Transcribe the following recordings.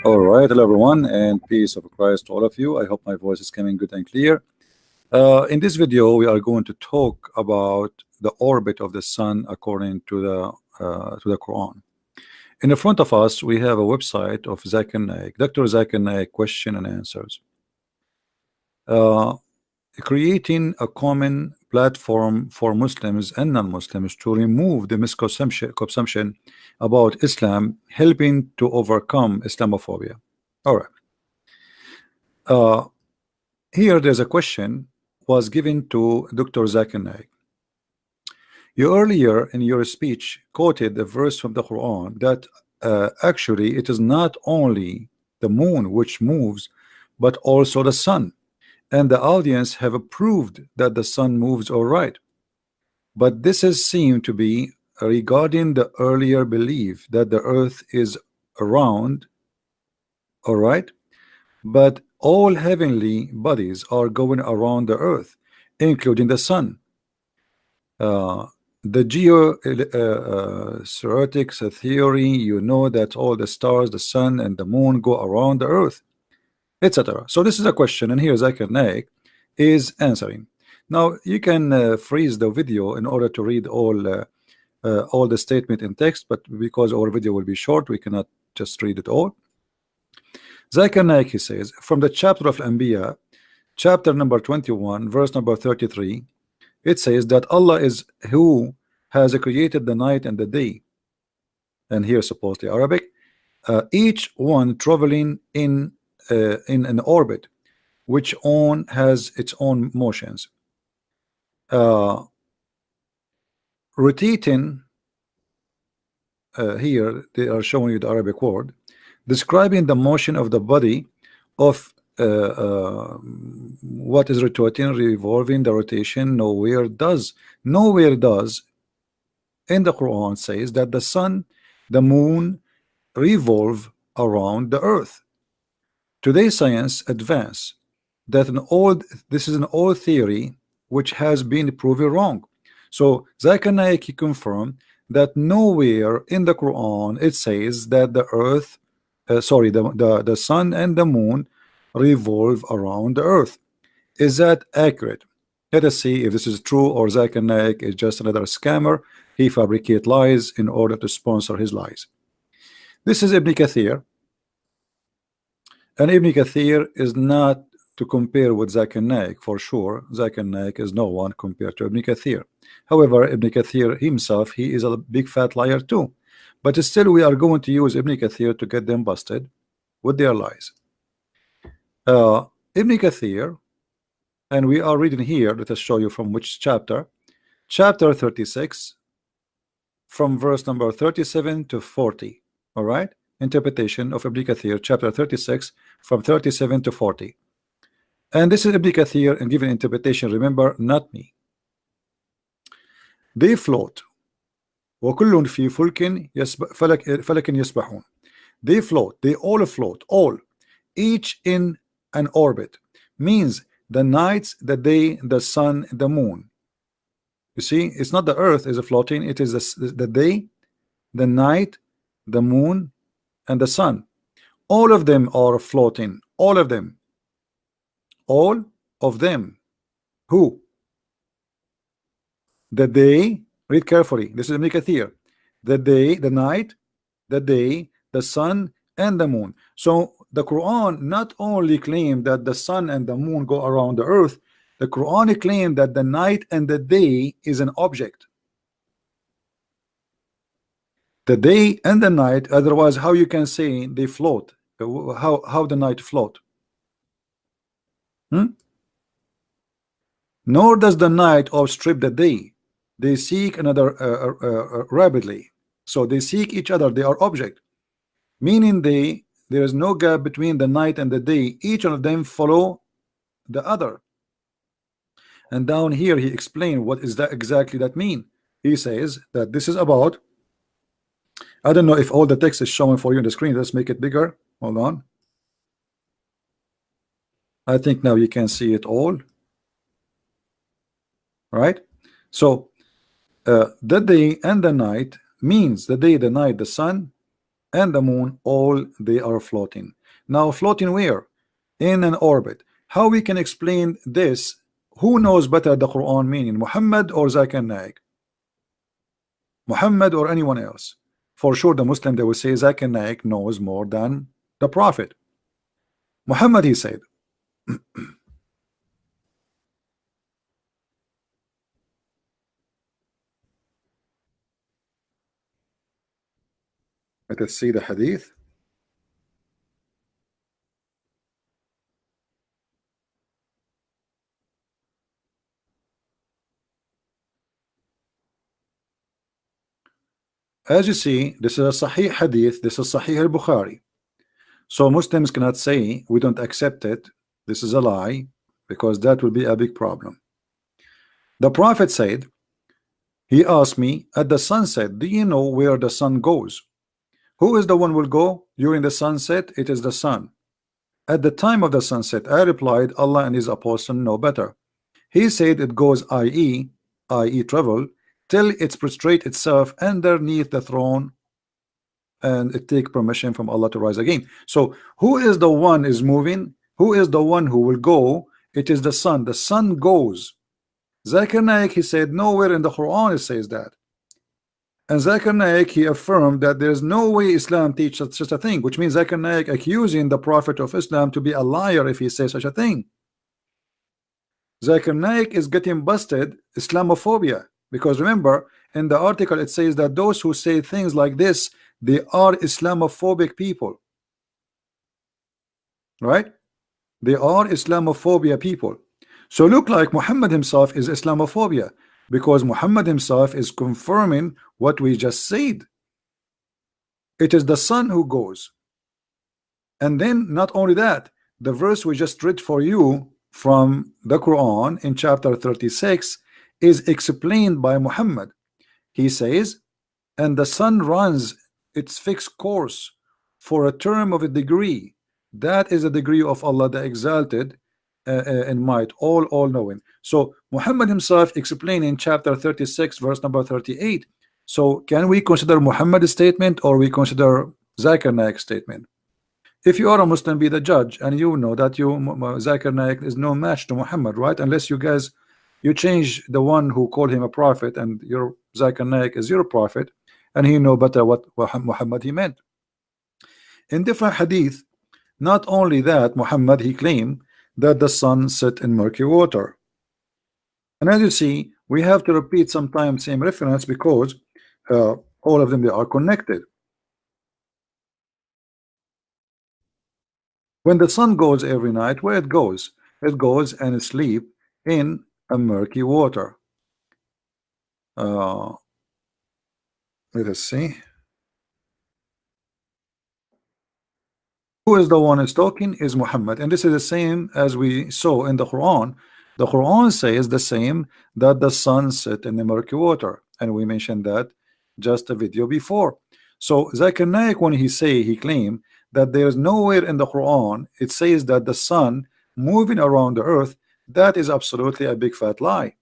All right, hello everyone, and peace of Christ to all of you. I hope my voice is coming good and clear. In this video, we are going to talk about the orbit of the sun according to the Quran. In the front of us, we have a website of Zakir Naik, Dr. Zakir Naik, question and answers. Creating a common platform for Muslims and non-Muslims to remove the misconception about Islam, helping to overcome Islamophobia. All right. Here there's a question was given to Dr. Zakir Naik. You earlier in your speech quoted a verse from the Quran that actually it is not only the moon which moves, but also the sun. And the audience have approved that the sun moves all right. But this has seemed to be regarding the earlier belief that the earth is round, all right, but all heavenly bodies are going around the earth, including the sun. The geotheoretics theory, you know that all the stars, the sun and the moon go around the earth, etc. So this is a question, and here Zakir Naik is answering. Now you can freeze the video in order to read all the statement in text, but because our video will be short, we cannot just read it all. Zakir Naik, he says, from the chapter of Anbiya, chapter number 21, verse number 33, it says that Allah is who has created the night and the day, and here supposedly Arabic, each one traveling in an orbit which has its own motions, rotating. Here they are showing you the Arabic word describing the motion of the body of what is rotating, revolving. The rotation nowhere does in the Quran says that the sun, the moon revolve around the earth. Today science advance that this is an old theory which has been proven wrong. So Zakir Naik confirmed that nowhere in the Quran it says that the earth, the sun and the moon revolve around the earth. Is that accurate? Let us see if this is true, or Zakir Naik is just another scammer. He fabricates lies in order to sponsor his lies. This is Ibn Kathir, and Ibn Kathir is not to compare with Zakir Naik for sure. Zakir Naik is no one compared to Ibn Kathir. However, Ibn Kathir himself, he is a big fat liar too. But still, we are going to use Ibn Kathir to get them busted with their lies. Ibn Kathir, and we are reading here. Let us show you from which chapter. Chapter 36, from verse number 37 to 40. All right, interpretation of Ibn Kathir, chapter 36, from 37 to 40. And this is Ibn Kathir and given interpretation. Remember, not me. They float. وَكُلٌّ فِي فُلْكٍ فَلَكٍ يَسْبَحُونَ. They float. They all float. All. Each in an orbit. Means the nights, the day, the sun, the moon. You see, it's not the earth is floating. It is the day, the night, the moon, and the sun. All of them are floating. All of them. All of them. Who? The day, read carefully. This is Ibn Kathir. The day, the night, the day, the sun, and the moon. So the Quran not only claimed that the sun and the moon go around the earth, the Quran claimed that the night and the day is an object. The day and the night, otherwise how you can say they float? How the night float? Nor does the night outstrip the day. They seek another rapidly. So they seek each other. They are object, meaning there is no gap between the night and the day. Each one of them follow the other. And down here he explained what is that exactly that mean. He says that this is about, I don't know if all the text is showing for you on the screen. Let's make it bigger. Hold on. I think now you can see it all. Right? So the day and the night means the day, the night, the sun and the moon, all they are floating. Now floating where? In an orbit. How we can explain this? Who knows better the Quran meaning, Muhammad or Zakir Naik? Muhammad or anyone else? For sure the Muslim, they will say Zakir Naik knows more than the Prophet. Muhammad, he said, let us see the hadith. As you see, this is a Sahih hadith, this is Sahih al-Bukhari. So Muslims cannot say we don't accept it, this is a lie, because that will be a big problem. The Prophet said, he asked me at the sunset, do you know where the sun goes? Who is the one will go during the sunset? It is the sun. At the time of the sunset, I replied, Allah and his apostle know better. He said it goes i.e. travel till it prostrate itself underneath the throne and it take permission from Allah to rise again. So who is the one is moving? Who is the one who will go? It is the sun. The sun goes. Zakir Naik, he said nowhere in the Quran it says that. And Zakir Naik, he affirmed that there is no way Islam teaches such a thing, which means Zakir Naik accusing the Prophet of Islam to be a liar if he says such a thing. Zakir Naik is getting busted Islamophobia, because remember in the article it says that those who say things like this, they are Islamophobic people, right? They are Islamophobia people. So look like Muhammad himself is Islamophobia, because Muhammad himself is confirming what we just said. It is the sun who goes. And then not only that, the verse we just read for you from the Quran in chapter 36 is explained by Muhammad. He says, and the sun runs its fixed course for a term of a degree. That is a degree of Allah the Exalted in might, all knowing. So Muhammad himself explained in chapter 36 verse number 38. So can we consider Muhammad's statement or we consider Zakir Naik's statement? If you are a Muslim, be the judge, and you know that Zakir Naik is no match to Muhammad, right? Unless you guys you change the one who called him a prophet and your Zakir Naik is your prophet and he know better what Muhammad he meant. In different hadith, not only that, Muhammad he claimed that the sun set in murky water. And as you see, we have to repeat sometimes same reference because all of them they are connected. When the sun goes every night, where it goes and sleep in a murky water. Let us see. Who is the one who's talking is Muhammad, and this is the same as we saw in the Quran. The Quran says the same, that the sun set in the murky water, and we mentioned that just a video before. So Zakir Naik, when he claimed that there is nowhere in the Quran it says that the sun moving around the earth, that is absolutely a big fat lie,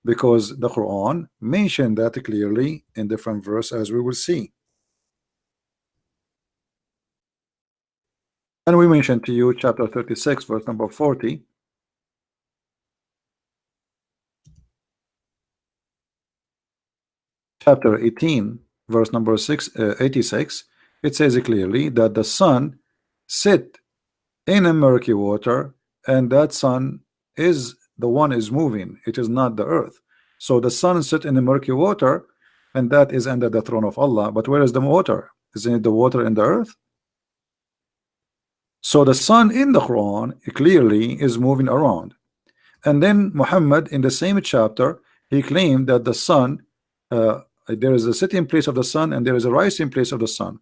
because the Quran mentioned that clearly in different verses, as we will see. And we mentioned to you chapter 36 verse number 40. Chapter 18 verse number 86, it says clearly that the sun sit in a murky water, and that sun is the one is moving, it is not the earth. So the sun sit in the murky water, and that is under the throne of Allah. But where is the water? Isn't it the water in the earth? So the sun in the Quran clearly is moving around. And then Muhammad in the same chapter, he claimed that the sun, there is a sitting place of the sun and there is a rising place of the sun,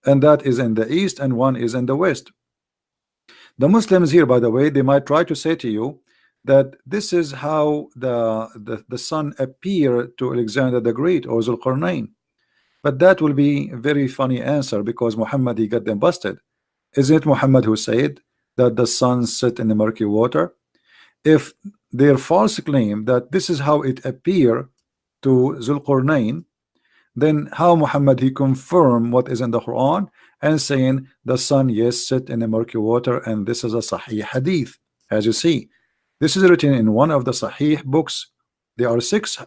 and that is in the east and one is in the west. The Muslims here, by the way, they might try to say to you that this is how the sun appeared to Alexander the Great or Zulqarnain, but that will be a very funny answer, because Muhammad he got them busted. Isn't it Muhammad who said that the sun set in the murky water? If their false claim that this is how it appeared to Zulqarnain, then how Muhammad he confirm what is in the Quran and saying the sun yes sit in the murky water, and this is a Sahih hadith. As you see, this is written in one of the Sahih books. There are 6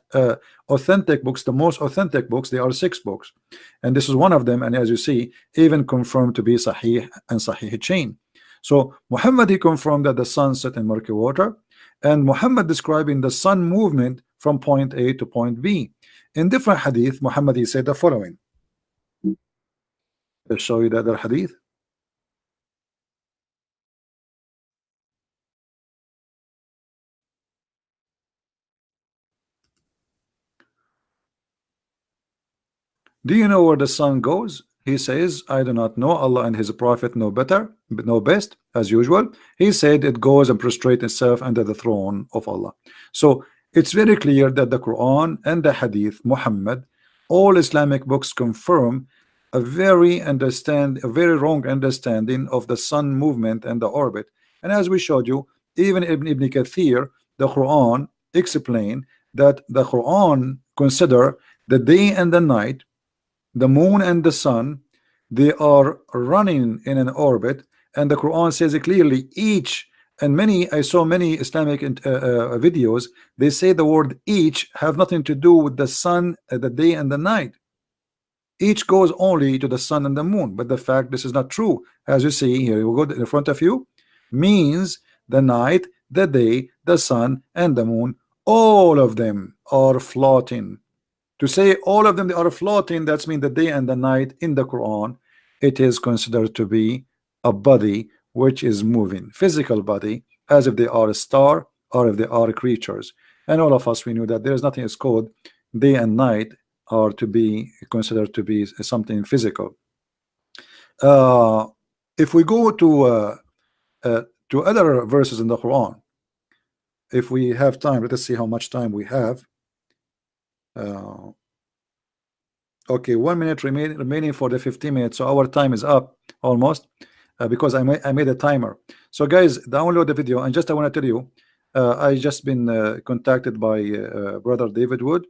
authentic books, the most authentic books. There are 6 books, and this is one of them, and as you see, even confirmed to be Sahih and Sahih chain. So Muhammad he confirmed that the sun set in murky water, and Muhammad describing the sun movement from point A to point B. In different hadith, Muhammad he said the following. Let's show you the other hadith. Do you know where the sun goes? He says, I do not know. Allah and his prophet know better, but know best, as usual. He said it goes and prostrate itself under the throne of Allah. So it's very clear that the Quran and the Hadith, Muhammad, all Islamic books confirm a very wrong understanding of the sun movement and the orbit. And as we showed you, even Ibn Kathir, the Quran explained that the Quran consider the day and the night, the moon and the sun, they are running in an orbit, and the Quran says it clearly. Each, and I saw many Islamic videos, they say the word each have nothing to do with the sun, the day and the night. Each goes only to the sun and the moon, but the fact this is not true. As you see here, you go in front of you, means the night, the day, the sun and the moon, all of them are floating. To say all of them they are floating, that's mean the day and the night in the Quran, it is considered to be a body which is moving, physical body, as if they are a star or if they are creatures. And all of us, we knew that there is nothing is called day and night are to be considered to be something physical. If we go to other verses in the Quran, if we have time, let us see how much time we have. Okay, 1 minute remaining for the 15 minutes, so our time is up almost, because I made a timer. So guys, download the video. And just I want to tell you, I just been contacted by brother David Wood,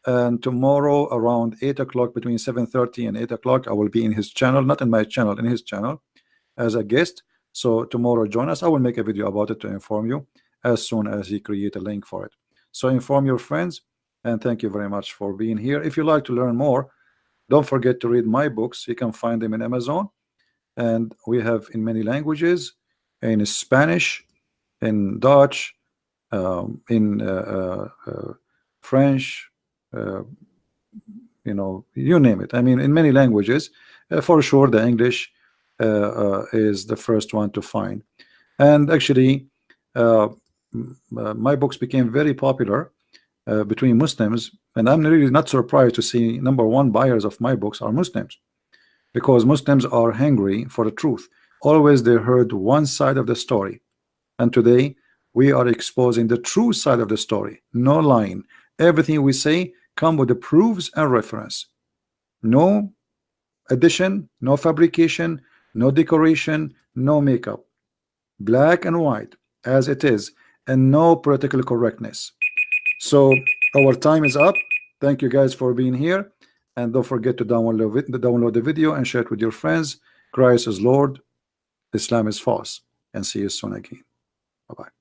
and tomorrow around 8 o'clock, between 7:30 and 8 o'clock, I will be in his channel, not in my channel, in his channel as a guest. So tomorrow join us. I will make a video about it to inform you as soon as he create a link for it. So inform your friends, and thank you very much for being here. If you like to learn more, don't forget to read my books. You can find them in Amazon, and we have in many languages, in Spanish, in Dutch, in French, you know, you name it. I mean, in many languages. For sure the English is the first one to find. And actually my books became very popular between Muslims, and I'm really not surprised to see #1 buyers of my books are Muslims, because Muslims are hungry for the truth. Always they heard one side of the story, and today we are exposing the true side of the story. No lying. Everything we say come with the proofs and reference. No addition, no fabrication, no decoration, no makeup. Black and white as it is, and no political correctness. So our time is up. Thank you guys for being here, and don't forget to download the video and share it with your friends. Christ is Lord, Islam is false, and see you soon again. Bye-bye.